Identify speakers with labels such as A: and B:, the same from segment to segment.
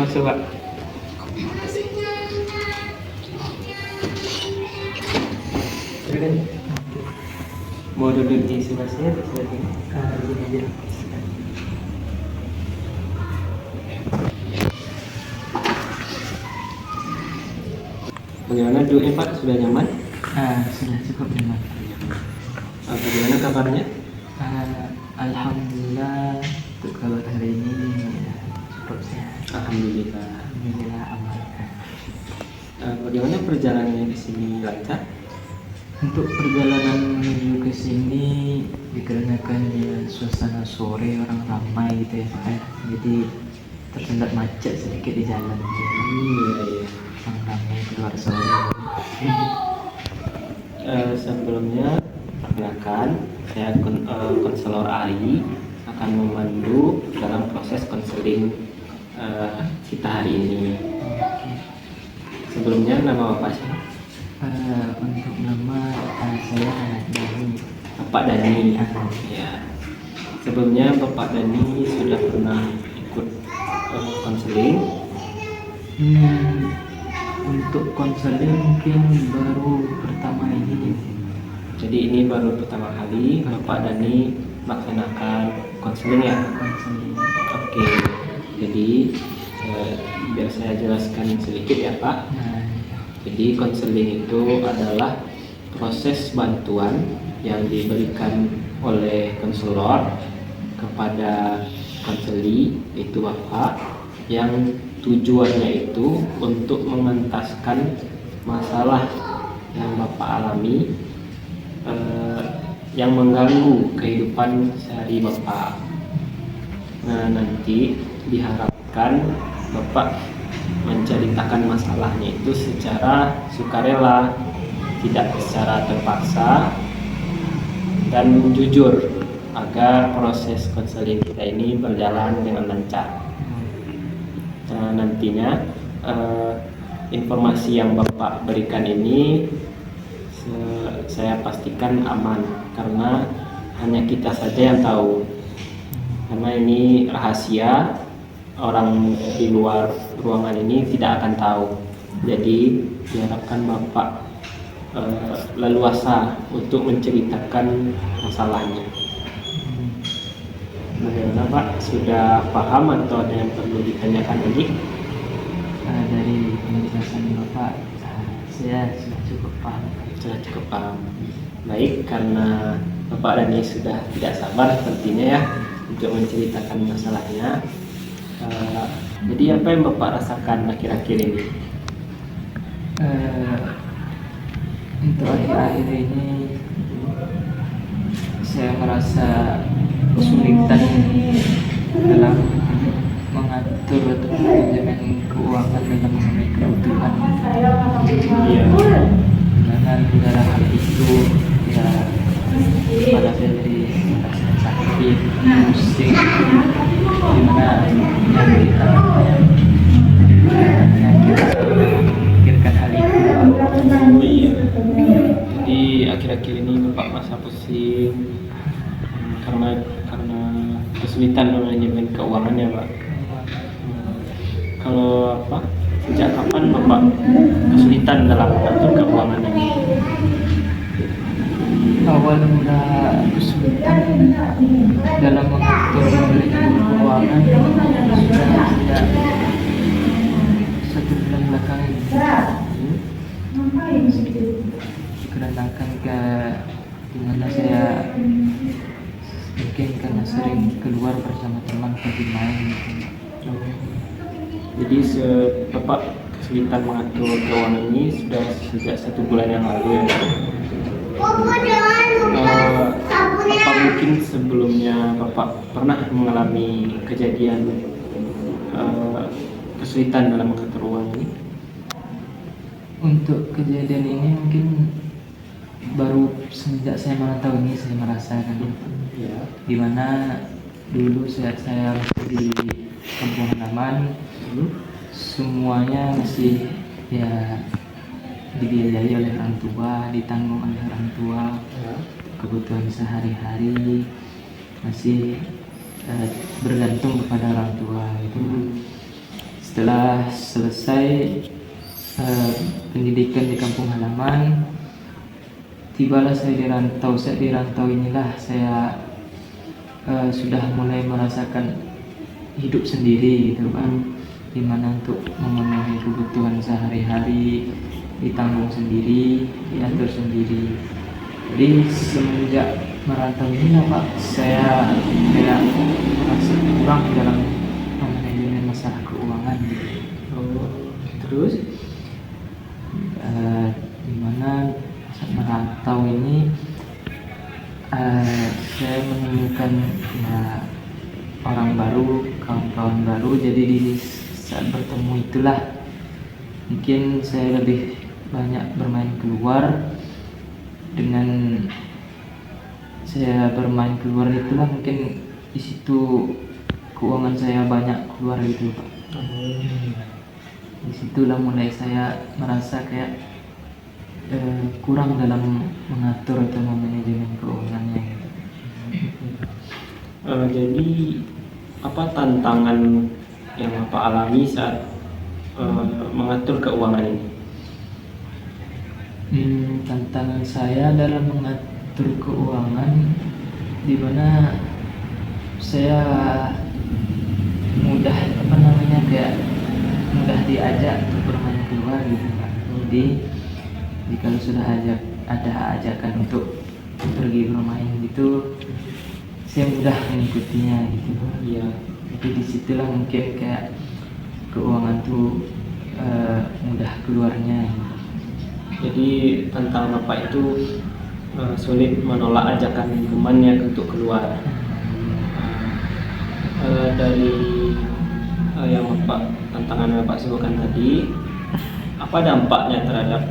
A: masuk Pak. Silakan. Mau duduk di sebelah saya atau sebelah sini? Sini aja. Bagaimana duduknya Pak? Sudah nyaman?
B: Sudah cukup nyaman.
A: Bagaimana kabarnya?
B: Alhamdulillah untuk kabar hari ini cukup sehat.
A: Alhamdulillah.
B: Alhamdulillah aman.
A: Bagaimana perjalanannya di sini, lancar?
B: Untuk perjalanan menuju ke sini dikarenakan ya suasana sore orang ramai gitu ya Pak ya. Jadi tersendat macet sedikit di jalan.
A: Iya.
B: Orang ramai keluar sore.
A: Sebelumnya perkenalkan, saya konselor Ari akan memandu dalam proses konseling kita hari ini. Sebelumnya nama Bapak siapa?
B: Untuk nama saya Dani.
A: Bapak Dani. Ya. Sebelumnya Bapak Dani sudah pernah ikut konseling.
B: Untuk konseling mungkin baru pertama ini.
A: Jadi ini baru pertama kali Bapak Dani melaksanakan konseling ya.
B: Konseling.
A: Oke. Jadi biar saya jelaskan sedikit ya Pak. Jadi konseling itu adalah proses bantuan yang diberikan oleh konselor kepada konseli, itu Bapak, yang tujuannya itu untuk mengentaskan masalah yang Bapak alami yang mengganggu kehidupan sehari Bapak. Nah, nanti diharapkan Bapak menceritakan masalahnya itu secara sukarela, tidak secara terpaksa, dan jujur agar proses konseling kita ini berjalan dengan lancar. Nah, nantinya informasi yang Bapak berikan ini saya pastikan aman karena hanya kita saja yang tahu, karena ini rahasia. Orang di luar ruangan ini tidak akan tahu. Jadi diharapkan Bapak leluasa untuk menceritakan masalahnya. Bagaimana Pak? Sudah paham atau ada yang perlu ditanyakan lagi?
B: Dari penjelasan Bapak, saya sudah cukup paham.
A: Sudah cukup paham. Baik, karena Bapak Dani sudah tidak sabar sepertinya ya untuk menceritakan masalahnya. Jadi apa yang Bapak rasakan akhir-akhir ini?
B: Untuk akhir-akhir ini saya merasa kesulitan dalam mengatur atau manajemen keuangan dalam memenuhi kebutuhan.
A: Iya.
B: Karena dalam hal itu ya pada saya jadi merasa sakit, pusing, dimana pikirkan hal itu.
A: Iya. Jadi akhir-akhir ini Bapak merasa pusing karena kesulitan manajemen keuangan ya Pak. Kalau apa? Sejak kapan Bapak kesulitan dalam mengatur keuangan ini?
B: Awal mula kesulitan dalam mengatur manajemen keuangan sudah sejak 1 bulan belakangan ini. Dikarenakan dimana saya mungkin karena sering keluar bersama teman pergi main gitu.
A: Jadi Bapak kesulitan mengatur keuangan ini sudah sejak 1 bulan yang lalu ya. Apa mungkin sebelumnya Bapak pernah mengalami kejadian kesulitan dalam mengatur uang ini?
B: Untuk kejadian ini mungkin baru semenjak saya merantau ini saya merasakan
A: Ya.
B: dimana dulu saat saya masih di kampung halaman semuanya masih ya dibiayai oleh orang tua, ditanggung oleh orang tua. Kebutuhan sehari-hari masih bergantung kepada orang tua itu. setelah selesai pendidikan di kampung halaman, tibalah saya di rantau. Saat di rantau inilah saya sudah mulai merasakan hidup sendiri gitu kan, dimana untuk memenuhi kebutuhan sehari-hari ditanggung sendiri, diatur sendiri. Jadi semenjak merantau inilah Pak, saya kayak merasa kurang dalam manajemen masalah keuangan gitu.
A: Terus
B: Dimana saat merantau ini saya menemukan ya, orang baru, kawan-kawan baru. Jadi di saat bertemu itulah mungkin saya lebih banyak bermain keluar. Dengan saya bermain keluar itulah mungkin di situ keuangan saya banyak keluar gitu Pak. Disitulah mulai saya merasa kayak kurang dalam mengatur atau memanajemen keuangannya gitu.
A: Jadi apa tantangan yang Bapak alami saat mengatur keuangan ini?
B: Tantangan saya dalam mengatur keuangan, di mana saya mudah kayak mudah diajak untuk bermain keluar gitu Pak. Jadi jika sudah ada ajakan untuk pergi bermain gitu, saya mudah mengikutinya gitu Pak.
A: Iya.
B: Jadi disitulah mungkin kayak keuangan tuh mudah keluarnya.
A: Jadi tantangan Bapak itu sulit menolak ajakan temannya untuk keluar. Dari yang tantangan Bapak sebutkan tadi, apa dampaknya terhadap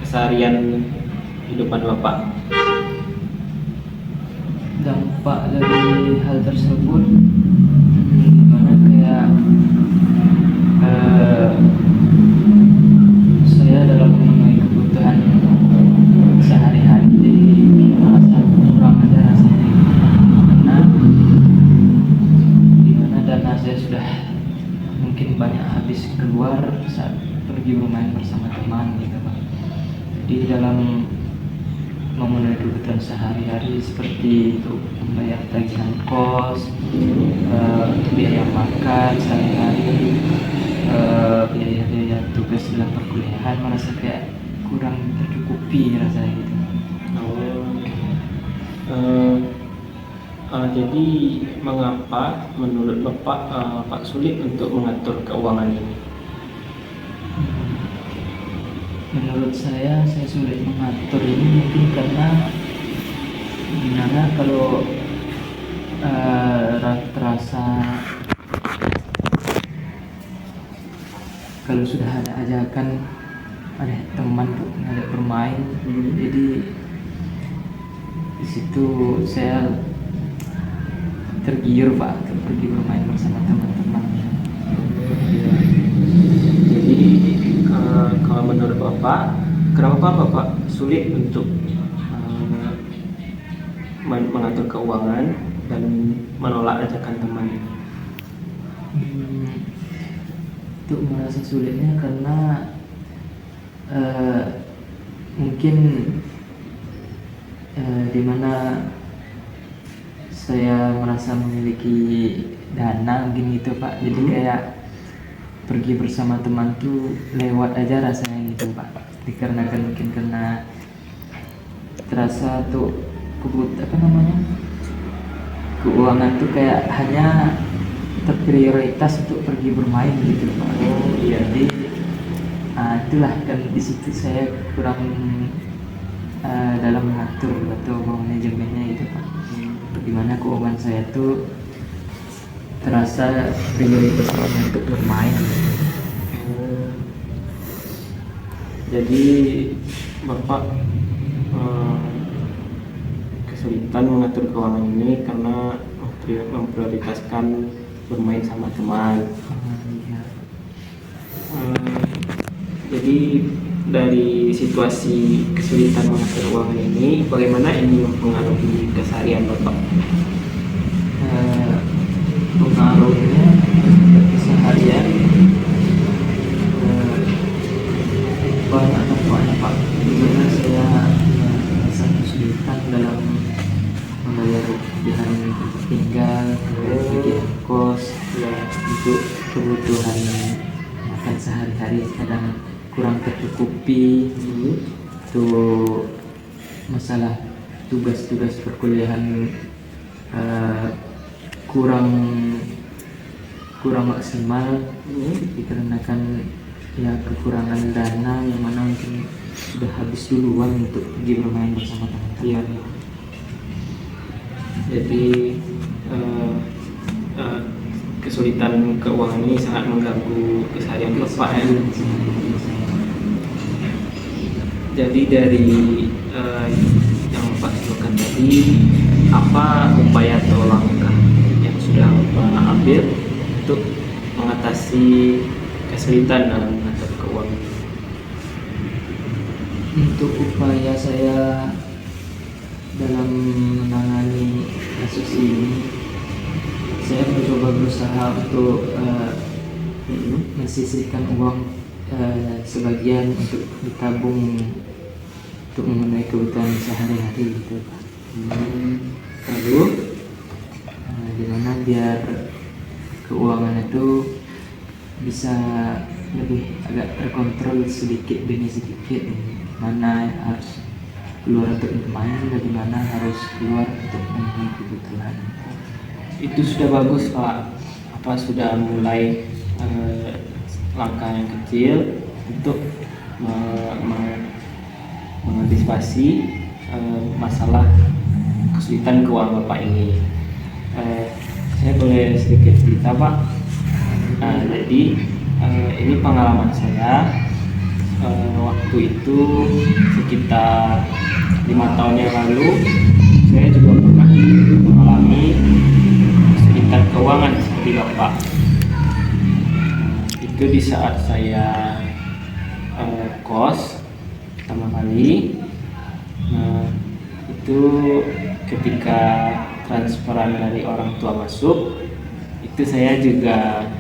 A: keseharian kehidupan Bapak?
B: Dampak dari hal tersebut dimana kayak saya dalam memenuhi kebutuhan sehari-hari jadi merasa kurang ada rasanya karena dimana dana saya sudah mungkin banyak habis keluar saat pergi bermain bersama teman gitu Pak. Jadi dalam memenuhi kebutuhan sehari-hari seperti untuk membayar tagihan kos, biaya makan sehari-hari, biaya-biaya tugas dalam perkuliahan, merasa kayak kurang tercukupi rasanya gitu.
A: Jadi mengapa menurut Bapak sulit untuk mengatur keuangan ini?
B: Menurut saya sulit mengatur ini mungkin karena dimana kalau terasa kalau sudah ada ajakan ada teman untuk ngajak bermain, jadi di situ saya tergiur Pak untuk pergi bermain bersama teman-teman.
A: Jadi kalau menurut Bapak, kenapa Bapak sulit untuk mengatur keuangan dan menolak ajakan teman?
B: Untuk merasa sulitnya karena mungkin dimana saya merasa memiliki dana mungkin gitu Pak. Jadi kayak pergi bersama teman tuh lewat aja rasanya gitu Pak. Dikarenakan mungkin karena terasa tuh keuangan tuh kayak hanya terprioritas untuk pergi bermain gitu Pak.
A: Iya.
B: Jadi itulah kan di situ saya kurang dalam mengatur atau manajemennya gitu Pak. Dimana keuangan saya tuh terasa prioritasnya untuk bermain.
A: Jadi Bapak kesulitan mengatur keuangan ini karena memprioritaskan bermain sama teman. Jadi dari situasi kesulitan mengatur keuangan ini, bagaimana ini mempengaruhi keseharian Bapak?
B: Pengaruhnya keseharian bagi kos,
A: Ya.
B: untuk kebutuhan makan sehari-hari kadang kurang tercukupi. Untuk masalah tugas-tugas perkuliahan kurang maksimal dikarenakan ya kekurangan dana, yang mana mungkin sudah habis duluan untuk pergi bermain bersama teman-teman.
A: Iya. Jadi kesulitan keuangan ini sangat mengganggu keseharian Bapak ya. Jadi dari yang Bapak sebutkan tadi, apa upaya atau langkah yang sudah Bapak ambil untuk mengatasi kesulitan dalam mengatur keuangan?
B: Untuk upaya saya dalam menangani kasus ini, saya mencoba berusaha untuk mensisihkan uang sebagian untuk ditabung untuk memenuhi kebutuhan sehari-hari gitu Pak.
A: Lalu
B: Dimana biar keuangan itu bisa lebih agak terkontrol sedikit demi sedikit, mana harus keluar untuk bermain dan mana harus keluar untuk memenuhi kebutuhan.
A: itu sudah bagus Pak. Apa sudah mulai langkah yang kecil untuk mengantisipasi masalah kesulitan keuangan Bapak ini. Saya boleh sedikit cerita Pak. Jadi ini pengalaman saya. Waktu itu sekitar 5 tahun yang lalu, saya juga pernah mengalami kesulitan keuangan seperti Bapak. Itu di saat saya kos pertama kali. Nah, itu ketika transferan dari orang tua masuk, itu saya juga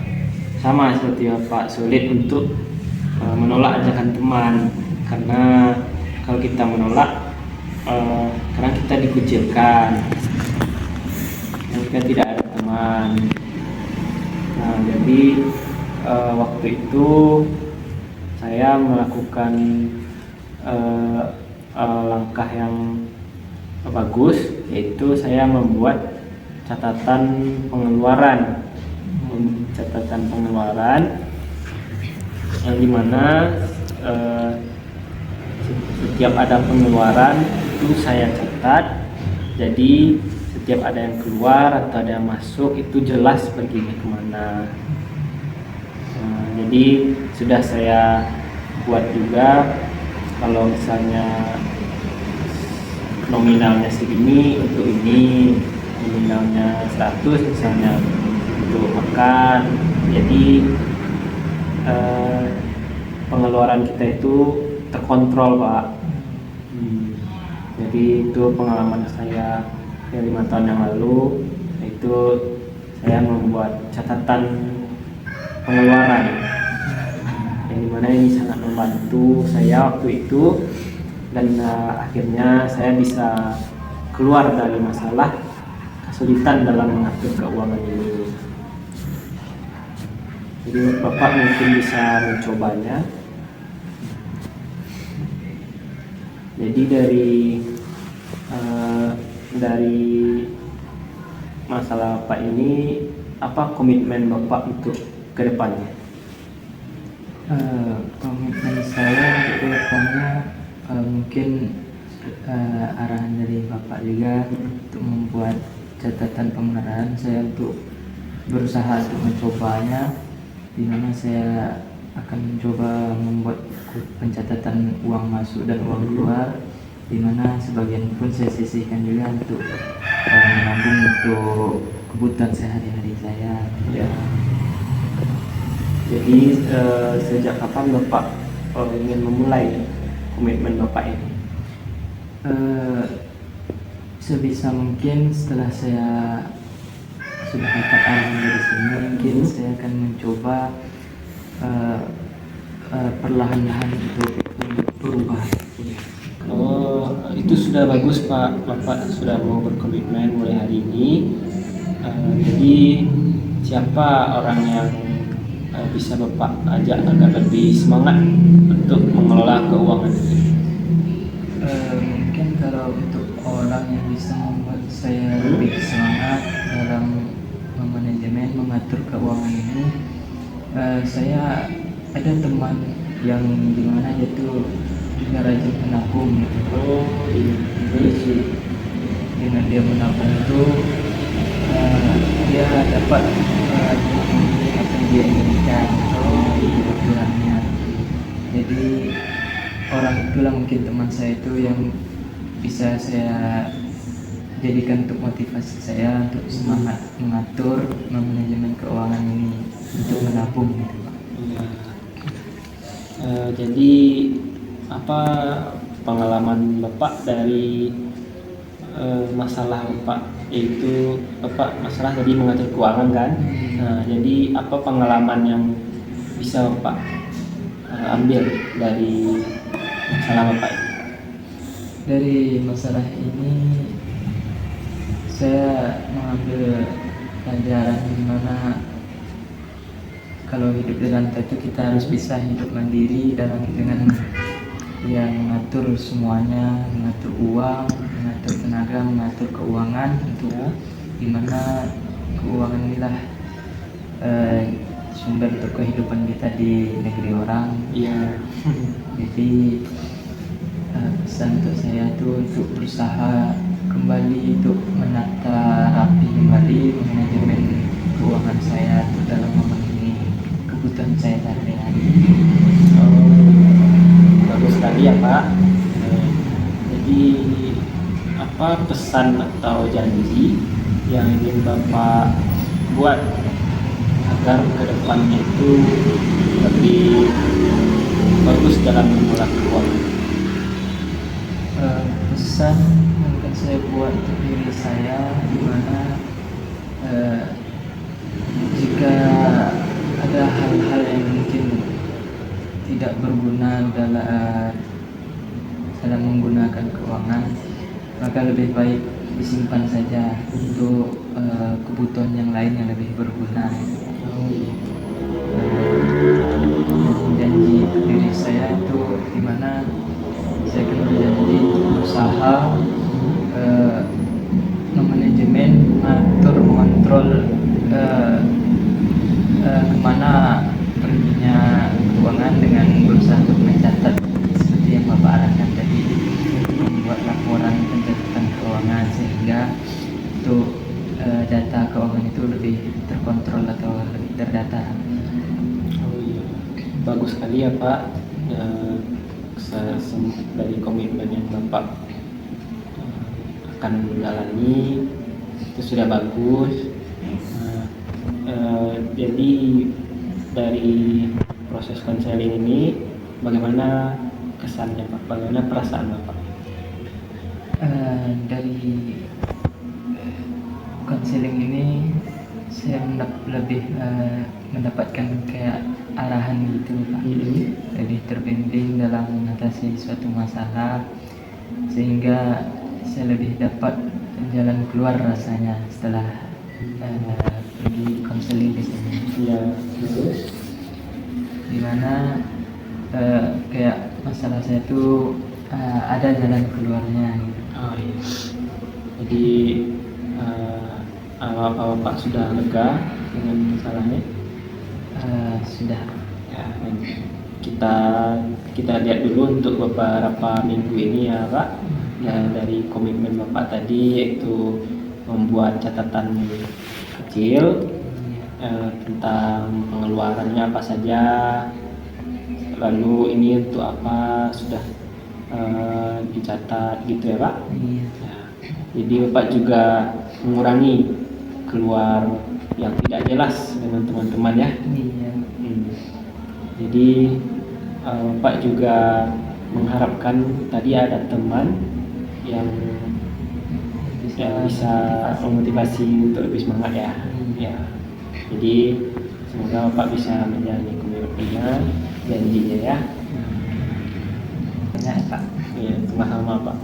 A: sama seperti Bapak, sulit untuk menolak ajakan teman, karena kalau kita menolak karena kita dikucilkan dan kita tidak ada teman. Nah, jadi waktu itu saya melakukan langkah yang bagus, yaitu saya membuat catatan pengeluaran yang dimana setiap ada pengeluaran itu saya catat. Jadi setiap ada yang keluar atau ada yang masuk itu jelas perginya kemana. Jadi sudah saya buat juga, kalau misalnya nominalnya segini untuk ini, nominalnya 100 misalnya untuk makan. Jadi pengeluaran kita itu terkontrol Pak. Jadi itu pengalaman saya yang 5 tahun yang lalu, yaitu saya membuat catatan pengeluaran, yang dimana ini sangat membantu saya waktu itu, dan akhirnya saya bisa keluar dari masalah kesulitan dalam mengatur keuangan ini. Jadi Bapak mungkin bisa mencobanya. Jadi dari masalah Bapak ini, apa komitmen Bapak untuk ke depannya?
B: Komitmen saya untuk kedepannya mungkin arahan dari Bapak juga untuk membuat catatan pengeluaran. Saya untuk berusaha untuk mencobanya, di mana saya akan mencoba membuat pencatatan uang masuk dan uang keluar, di mana sebagian pun saya sisihkan juga untuk menabung untuk kebutuhan sehari-hari saya.
A: Ya. Jadi sejak kapan Bapak ingin memulai komitmen Bapak ini?
B: Sebisa mungkin setelah saya sudah dapat arahan dari sini, mungkin saya akan mencoba perlahan-lahan untuk berubah.
A: Oh, itu sudah bagus Pak. Bapak sudah mau berkomitmen mulai hari ini. Jadi siapa orang yang bisa Bapak ajak agar lebih semangat untuk mengelola keuangan ini?
B: Mungkin kalau untuk orang yang bisa membuat saya lebih semangat dalam memanajemen mengatur keuangan ini, saya ada teman yang dimana dia tuh juga rajin menabung gitu.
A: Oh iya.
B: Jadi dengan dia menabung itu dia dapat apa yang dia inginkan kebutuhannya. Jadi orang itulah mungkin teman saya itu yang bisa saya jadikan untuk motivasi saya untuk semangat mengatur manajemen keuangan ini untuk menabung gitu Pak.
A: Iya. Jadi apa pengalaman Bapak dari masalah Bapak, yaitu Bapak masalah tadi mengatur keuangan kan? Nah, jadi apa pengalaman yang bisa Bapak ambil dari masalah Bapak ini?
B: Dari masalah ini saya mengambil pelajaran di mana kalau hidup di rantau itu kita harus bisa hidup mandiri dengan yang mengatur semuanya, mengatur uang, mengatur tenaga, mengatur keuangan untuk dimana keuangan inilah sumber untuk kehidupan kita di negeri orang.
A: Iya.
B: Jadi pesan untuk saya itu untuk berusaha kembali untuk menata rapi kembali manajemen keuangan saya untuk dalam memenuhi kebutuhan saya sehari-hari.
A: Bagus sekali ya Pak. Jadi apa pesan atau janji yang ingin Bapak buat agar kedepannya itu lebih bagus dalam mengelola keuangan?
B: Pesan yang akan saya buat untuk diri saya di mana jika ada hal-hal yang mungkin tidak berguna dalam menggunakan keuangan, maka lebih baik disimpan saja untuk kebutuhan yang lain yang lebih berguna. Janji diri saya itu dimana saya akan berjanji berusaha memanajemen, mengontrol kemana perginya keuangan dengan berusaha untuk mencatat seperti yang Bapak arahkan tadi, membuat laporan pencatatan keuangan sehingga untuk data keuangan itu lebih terkontrol atau lebih terdata.
A: Oh iya, bagus sekali ya Pak. Dari komitmen yang Bapak akan menjalani itu sudah bagus. Jadi dari proses konseling ini bagaimana kesannya Pak? Bagaimana perasaan Bapak?
B: Dari konseling ini saya lebih mendapatkan kayak arahan gitu Pak. Lebih terbimbing dalam mengatasi suatu masalah sehingga saya lebih dapat jalan keluar rasanya setelah pergi konseling di sini.
A: Iya, terus
B: Dimana kayak masalah saya itu ada jalan keluarnya gitu.
A: oh iya. Jadi apa Bapak sudah lega dengan masalahnya?
B: Sudah.
A: Ya, kita lihat dulu untuk beberapa minggu ini ya Pak. Ya, dari komitmen Bapak tadi yaitu membuat catatan kecil tentang pengeluarannya apa saja, lalu ini untuk apa sudah dicatat gitu ya Pak.
B: Iya.
A: Ya, jadi Bapak juga mengurangi keluar yang tidak jelas dengan teman-teman ya.
B: Iya.
A: Jadi Bapak juga mengharapkan tadi ada teman yang bisa memotivasi untuk lebih semangat ya. Ya. Jadi semoga Bapak bisa menjalani komitmennya, janjinya ya.
B: Banyak Pak.
A: Ya, sama-sama Pak.